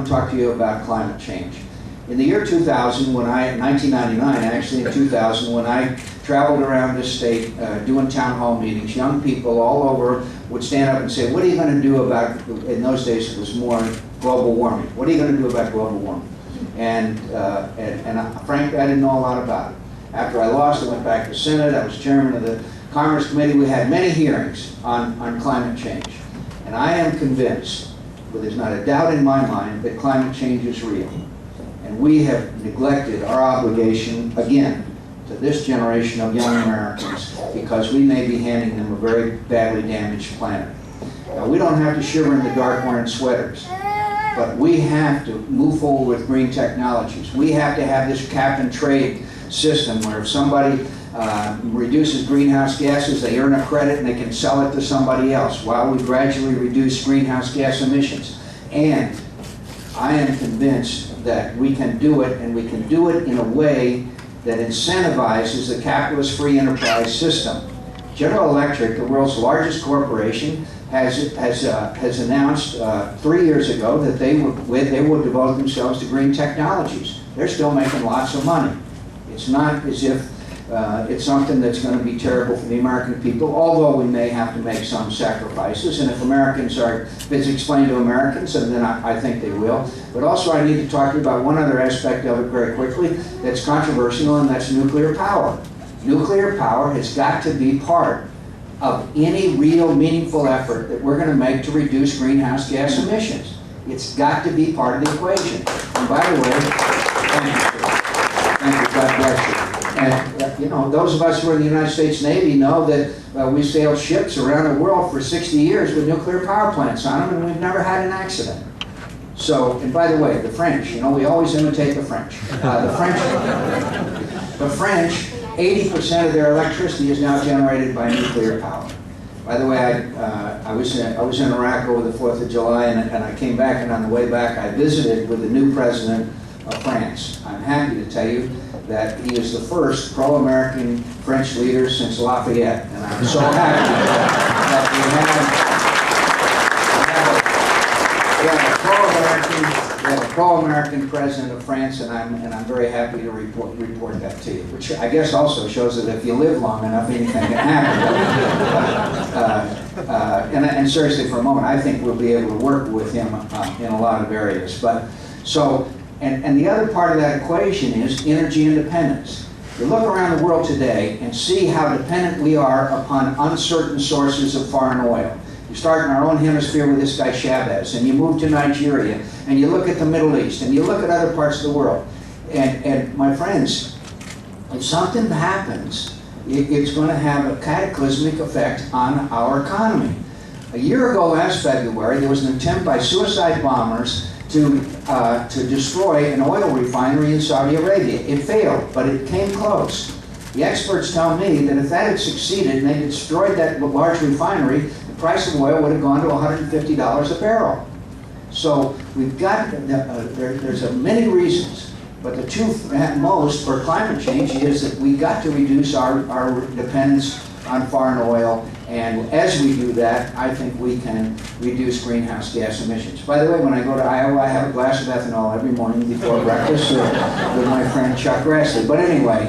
want to talk to you about climate change. In the year 2000, 1999, actually in 2000, when I traveled around this state doing town hall meetings, young people all over would stand up and say, what are you going to do about, in those days it was more global warming, what are you going to do about global warming? And frankly, I didn't know a lot about it. After I lost, I went back to the Senate. I was chairman of the Commerce Committee. We had many hearings on climate change. And I am convinced, but there's not a doubt in my mind, that climate change is real. And we have neglected our obligation, again, to this generation of young Americans, because we may be handing them a very badly damaged planet. Now, we don't have to shiver in the dark wearing sweaters, but we have to move forward with green technologies. We have to have this cap and trade system where if somebody reduces greenhouse gases, they earn a credit and they can sell it to somebody else while we gradually reduce greenhouse gas emissions. And I am convinced that we can do it, and we can do it in a way that incentivizes the capitalist free enterprise system. General Electric, the world's largest corporation, has announced 3 years ago that they will devote themselves to green technologies. They're still making lots of money. It's not as if it's something that's going to be terrible for the American people, although we may have to make some sacrifices. And if it's explained to Americans, and then I think they will. But also I need to talk to you about one other aspect of it very quickly that's controversial, and that's nuclear power. Nuclear power has got to be part of any real meaningful effort that we're going to make to reduce greenhouse gas emissions. It's got to be part of the equation. And by the way, thank you, God bless you. And you know, those of us who are in the United States Navy know that we sailed ships around the world for 60 years with nuclear power plants on them, and we've never had an accident. So, and by the way, the French, you know, we always imitate the French. The French, 80% of their electricity is now generated by nuclear power. By the way, I was in Iraq over the 4th of July, and I came back, and on the way back I visited with the new president of France. I'm happy to tell you that he is the first pro-American French leader since Lafayette, and I'm so happy that we have a pro-American president of France, and I'm very happy to report that to you, which I guess also shows that if you live long enough, anything can happen. And seriously, for a moment, I think we'll be able to work with him in a lot of areas. But so. And the other part of that equation is energy independence. You look around the world today and see how dependent we are upon uncertain sources of foreign oil. You start in our own hemisphere with this guy Chavez, and you move to Nigeria, and you look at the Middle East, and you look at other parts of the world. And my friends, if something happens, it's going to have a cataclysmic effect on our economy. A year ago, last February, there was an attempt by suicide bombers to destroy an oil refinery in Saudi Arabia. It failed, but it came close. The experts tell me that if that had succeeded and they had destroyed that large refinery, the price of oil would have gone to $150 a barrel. So we've got, there's many reasons, but the two most for climate change is that we've got to reduce our dependence on foreign oil, and as we do that, I think we can reduce greenhouse gas emissions. By the way, when I go to Iowa, I have a glass of ethanol every morning before breakfast with my friend Chuck Grassley. But anyway,